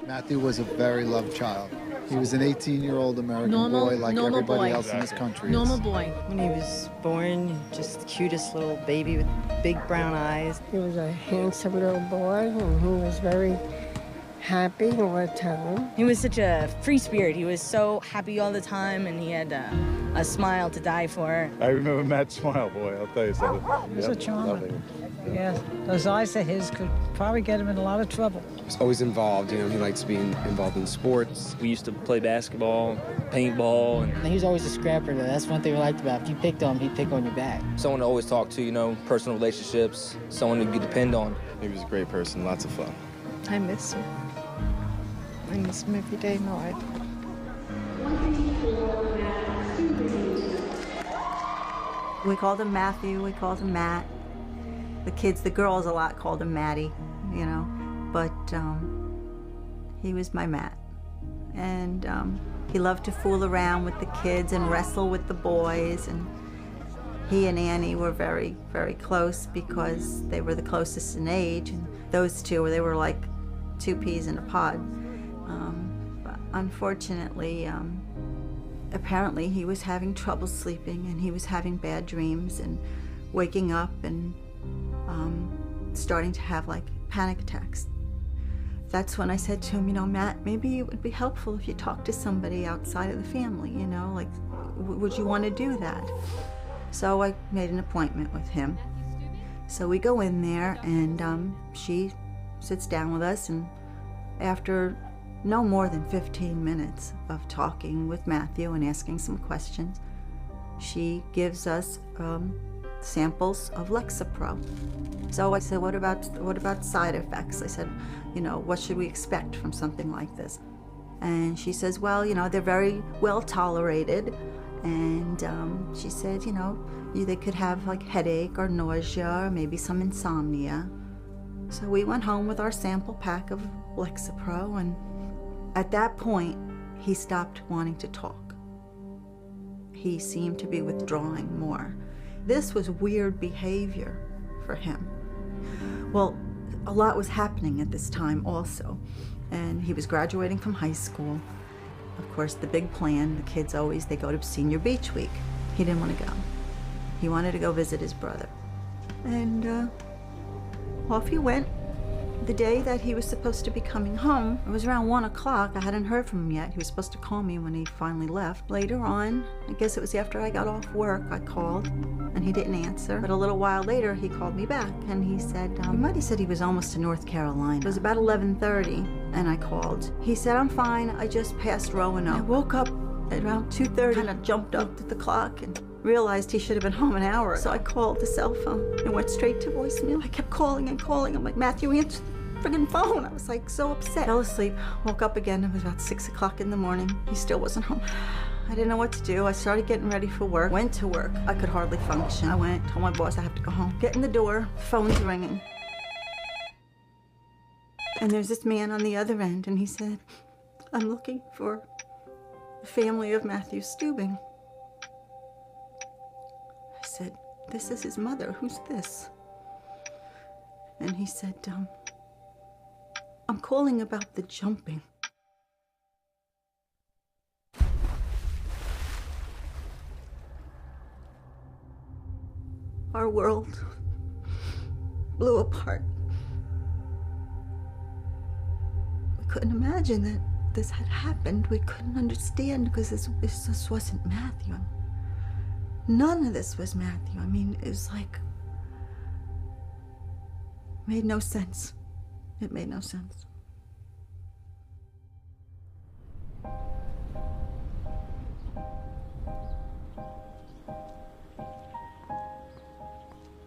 Matthew was a very loved child. He was an 18-year-old American boy like everybody else in this country. Normal boy. When he was born, just the cutest little baby with big brown eyes. He was a handsome little boy, and he was very happy all the time. He was such a free spirit. He was so happy all the time, and he had a smile to die for. I remember Matt's smile, boy, I'll tell you something. He was a charmer. Yeah, those eyes of his could probably get him in a lot of trouble. He was always involved, you know, he likes being involved in sports. We used to play basketball, paintball. And he was always a scrapper, though. That's one thing I liked about him. If you picked on him, he'd pick on your back. Someone to always talk to, you know, personal relationships, someone you could depend on. He was a great person, lots of fun. I miss him. I miss him every day now. We called him Matthew, we called him Matt. The kids, the girls a lot called him Matty, you know, but he was my Matt. And he loved to fool around with the kids and wrestle with the boys, and he and Annie were very, very close because they were the closest in age, and those two, they were like two peas in a pod. But unfortunately, apparently he was having trouble sleeping, and he was having bad dreams and waking up and starting to have like panic attacks. That's when I said to him, you know, Matt, maybe it would be helpful if you talked to somebody outside of the family, you know, like, would you want to do that? So I made an appointment with him. So we go in there, and she sits down with us, and after no more than 15 minutes of talking with Matthew and asking some questions, she gives us samples of Lexapro. So I said, what about side effects? I said, you know, what should we expect from something like this? And she says, well, you know, they're very well tolerated. And she said, you know, they could have like headache or nausea or maybe some insomnia. So we went home with our sample pack of Lexapro, and at that point, he stopped wanting to talk. He seemed to be withdrawing more. This was weird behavior for him. Well, a lot was happening at this time also, and he was graduating from high school. Of course, the big plan, the kids always, they go to senior beach week. He didn't want to go. He wanted to go visit his brother. And off he went. The day that he was supposed to be coming home, it was around 1 o'clock. I hadn't heard from him yet. He was supposed to call me when he finally left. Later on, I guess it was after I got off work, I called, and he didn't answer. But a little while later, he called me back, and he said, he might have said he was almost to North Carolina. It was about 11:30, and I called. He said, I'm fine, I just passed Roanoke. I woke up at around 2:30, kind of jumped up at the clock, and realized he should have been home an hour ago. So I called the cell phone and went straight to voicemail. I kept calling and calling. I'm like, Matthew, answer the friggin' phone. I was like so upset. Fell asleep, woke up again. It was about 6 o'clock in the morning. He still wasn't home. I didn't know what to do. I started getting ready for work. Went to work. I could hardly function. I went, told my boss I have to go home. Get in the door, phone's ringing. And there's this man on the other end, and he said, I'm looking for the family of Matthew Stubing. I said, this is his mother. Who's this? And he said, I'm calling about the jumping. Our world blew apart. We couldn't imagine that this had happened. We couldn't understand because this just wasn't Matthew. None of this was Matthew. I mean, it was like, made no sense. It made no sense.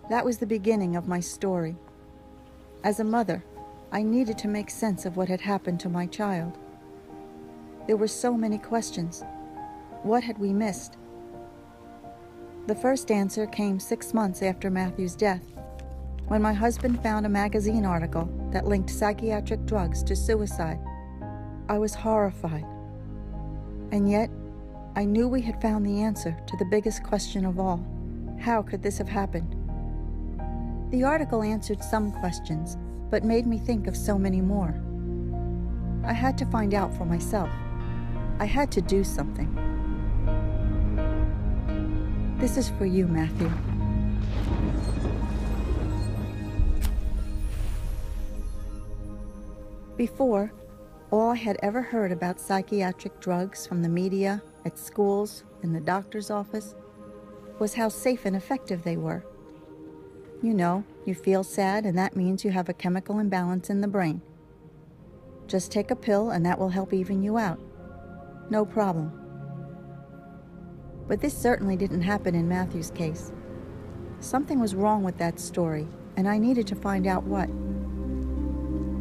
That was the beginning of my story. As a mother, I needed to make sense of what had happened to my child. There were so many questions. What had we missed? The first answer came 6 months after Matthew's death, when my husband found a magazine article that linked psychiatric drugs to suicide. I was horrified. And yet, I knew we had found the answer to the biggest question of all. How could this have happened? The article answered some questions, but made me think of so many more. I had to find out for myself. I had to do something. This is for you, Matthew. Before, all I had ever heard about psychiatric drugs from the media, at schools, in the doctor's office, was how safe and effective they were. You know, you feel sad and that means you have a chemical imbalance in the brain. Just take a pill and that will help even you out. No problem. But this certainly didn't happen in Matthew's case. Something was wrong with that story, and I needed to find out what.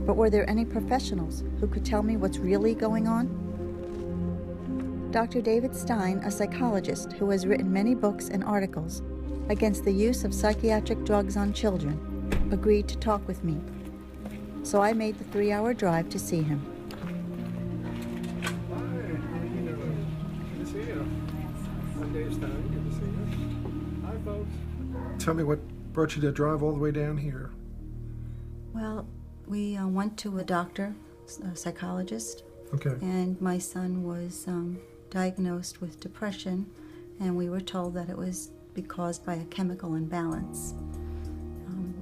But were there any professionals who could tell me what's really going on? Dr. David Stein, a psychologist who has written many books and articles against the use of psychiatric drugs on children, agreed to talk with me. So I made the 3-hour drive to see him. Tell me what brought you to drive all the way down here. Well, we went to a doctor, a psychologist. Okay. And my son was diagnosed with depression, and we were told that it was caused by a chemical imbalance.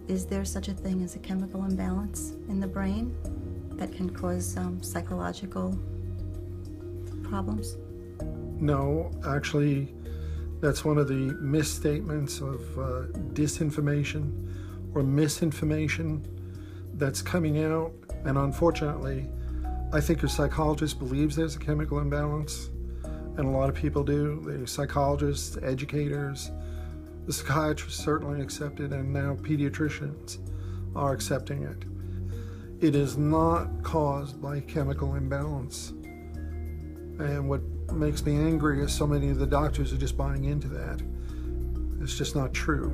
Is there such a thing as a chemical imbalance in the brain that can cause psychological problems? No, actually, that's one of the misstatements of disinformation or misinformation that's coming out. And unfortunately, I think your psychologist believes there's a chemical imbalance, and a lot of people do. The psychologists, educators, the psychiatrists certainly accept it, and now pediatricians are accepting it. It is not caused by chemical imbalance. And what makes me angry is so many of the doctors are just buying into that. It's just not true.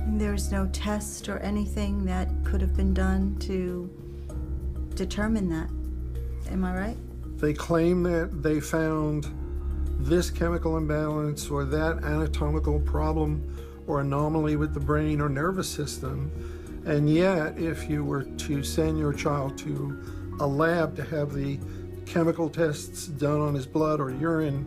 There's no test or anything that could have been done to determine that. Am I right? They claim that they found this chemical imbalance or that anatomical problem or anomaly with the brain or nervous system, and yet if you were to send your child to a lab to have the chemical tests done on his blood or urine,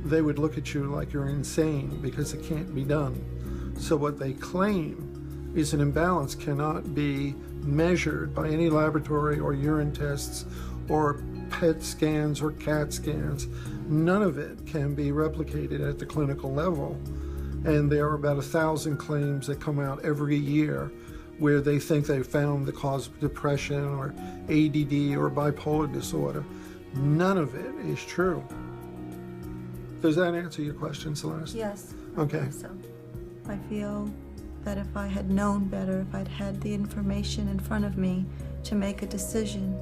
they would look at you like you're insane because it can't be done. So what they claim is an imbalance cannot be measured by any laboratory or urine tests or PET scans or CAT scans. None of it can be replicated at the clinical level. And there are about 1,000 claims that come out every year where they think they found the cause of depression or ADD or bipolar disorder. None of it is true. Does that answer your question, Celeste? Yes. Okay. I think so. I feel that if I had known better, if I'd had the information in front of me to make a decision,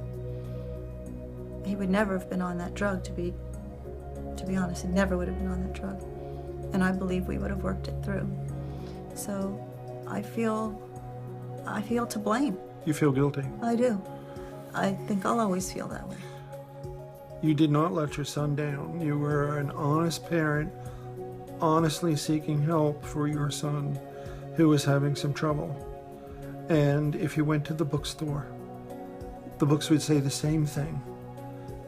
he would never have been on that drug, to be honest. He never would have been on that drug. And I believe we would have worked it through. So I feel to blame. You feel guilty? I do. I think I'll always feel that way. You did not let your son down. You were an honest parent, honestly seeking help for your son who was having some trouble. And if you went to the bookstore, the books would say the same thing.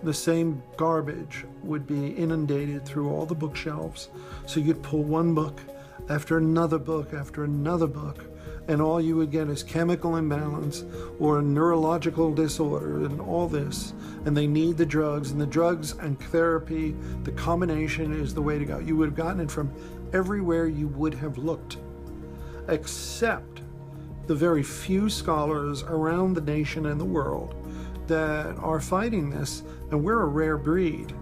The same garbage would be inundated through all the bookshelves. So you'd pull one book after another book after another book, and all you would get is chemical imbalance or a neurological disorder and all this. And they need the drugs, and the drugs and therapy, the combination is the way to go. You would have gotten it from everywhere you would have looked, except the very few scholars around the nation and the world that are fighting this, and we're a rare breed.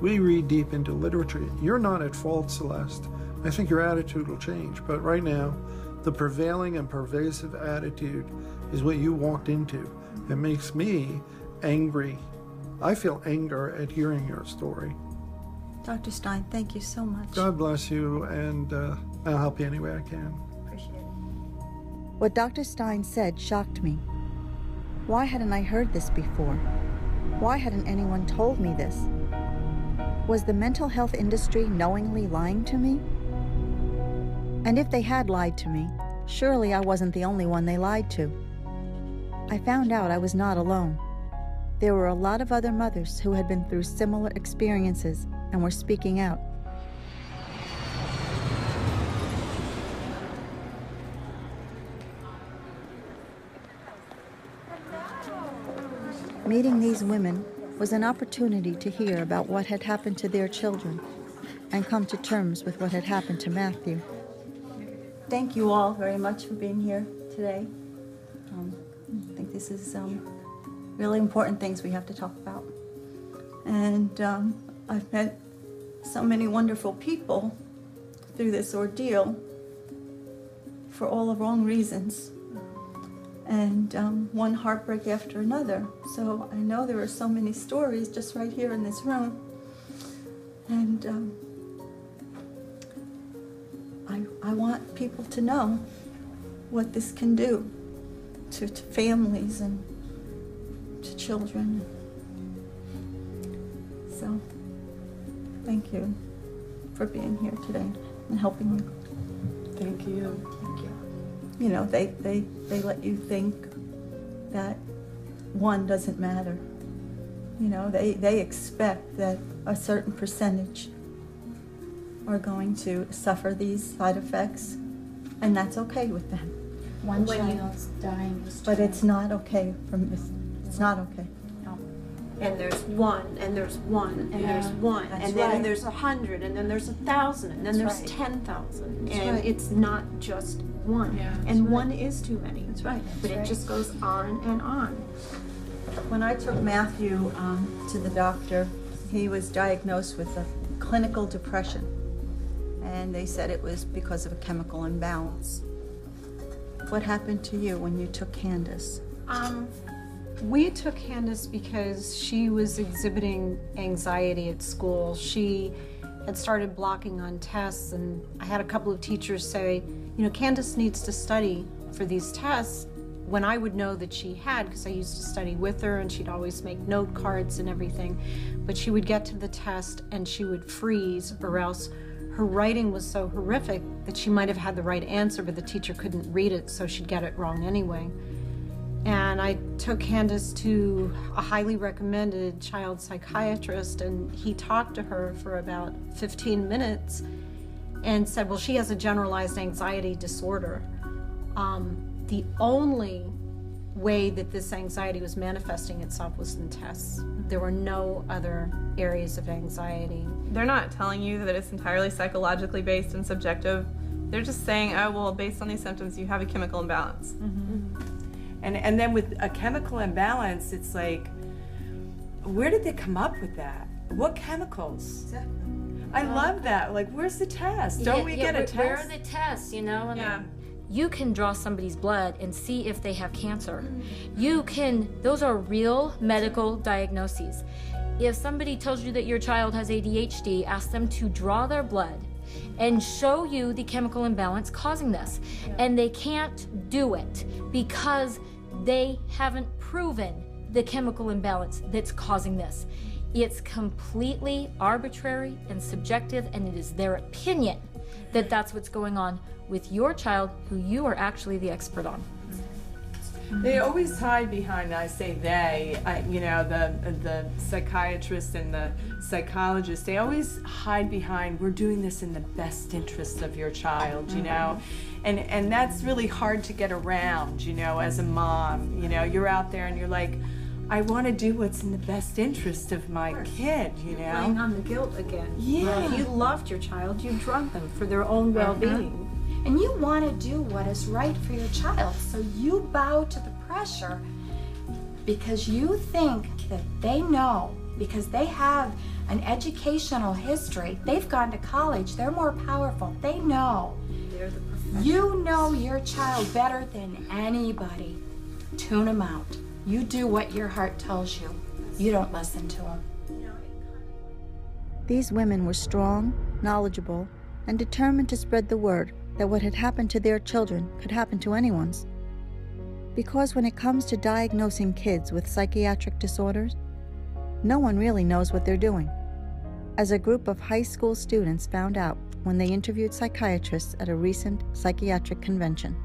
We read deep into literature. You're not at fault, Celeste. I think your attitude will change, but right now, the prevailing and pervasive attitude is what you walked into. It makes me angry. I feel anger at hearing your story. Dr. Stein, thank you so much. God bless you, and I'll help you any way I can. Appreciate it. What Dr. Stein said shocked me. Why hadn't I heard this before? Why hadn't anyone told me this? Was the mental health industry knowingly lying to me? And if they had lied to me, surely I wasn't the only one they lied to. I found out I was not alone. there were a lot of other mothers who had been through similar experiences and were speaking out. Meeting these women was an opportunity to hear about what had happened to their children and come to terms with what had happened to Matthew. Thank you all very much for being here today. I think this is really important things we have to talk about. And I've met so many wonderful people through this ordeal for all the wrong reasons. And one heartbreak after another. So I know there are so many stories just right here in this room. And I want people to know what this can do to families and to children. So thank you for being here today and helping me. Thank you. Thank you. You know, they let you think that one doesn't matter. You know, they expect that a certain percentage are going to suffer these side effects, and that's okay with them. One child's dying. But it's not okay it's not okay. No. And there's one, and there's one, and there's one, That's and then right. there's 100, and then there's 1,000, and then That's there's right. 10,000. That's And right. it's not just one. Yeah, that's And right. one is too many. That's right. But That's it right. just goes on and on. When I took Matthew to the doctor, he was diagnosed with a clinical depression. And they said it was because of a chemical imbalance. What happened to you when you took Candace? We took Candace because she was exhibiting anxiety at school. She had started blocking on tests, and I had a couple of teachers say, you know, Candace needs to study for these tests, when I would know that she had, because I used to study with her and she'd always make note cards and everything. But she would get to the test and she would freeze, or else her writing was so horrific that she might have had the right answer, but the teacher couldn't read it, so she'd get it wrong anyway. And I took Candace to a highly recommended child psychiatrist, and he talked to her for about 15 minutes and said, well, she has a generalized anxiety disorder. The only way that this anxiety was manifesting itself was in tests. There were no other areas of anxiety. They're not telling you that it's entirely psychologically based and subjective. They're just saying, oh, well, based on these symptoms, you have a chemical imbalance. And then with a chemical imbalance, it's like, where did they come up with that? What chemicals? Exactly. I love that. Like, where's the test? Don't we get a test? Where are the tests, you know? You can draw somebody's blood and see if they have cancer. You can, those are real medical diagnoses. If somebody tells you that your child has ADHD, ask them to draw their blood and show you the chemical imbalance causing this. And they can't do it because they haven't proven the chemical imbalance that's causing this. It's completely arbitrary and subjective, and it is their opinion that that's what's going on with your child, who you are actually the expert on. They always hide behind, I say they, you know, the psychiatrist and the psychologist, they always hide behind, we're doing this in the best interest of your child, you know? And that's really hard to get around, you know, as a mom. You know, you're out there and you're like, I want to do what's in the best interest of my kid, you know? Playing on the guilt again. Yeah. If you loved your child, you drug them for their own well-being. And you want to do what is right for your child, so you bow to the pressure because you think that they know, because they have an educational history, they've gone to college, they're more powerful, they know. They're the professionals. You know your child better than anybody. Tune them out. You do what your heart tells you. You don't listen to them. These women were strong, knowledgeable, and determined to spread the word that what had happened to their children could happen to anyone's. Because when it comes to diagnosing kids with psychiatric disorders, no one really knows what they're doing, as a group of high school students found out when they interviewed psychiatrists at a recent psychiatric convention.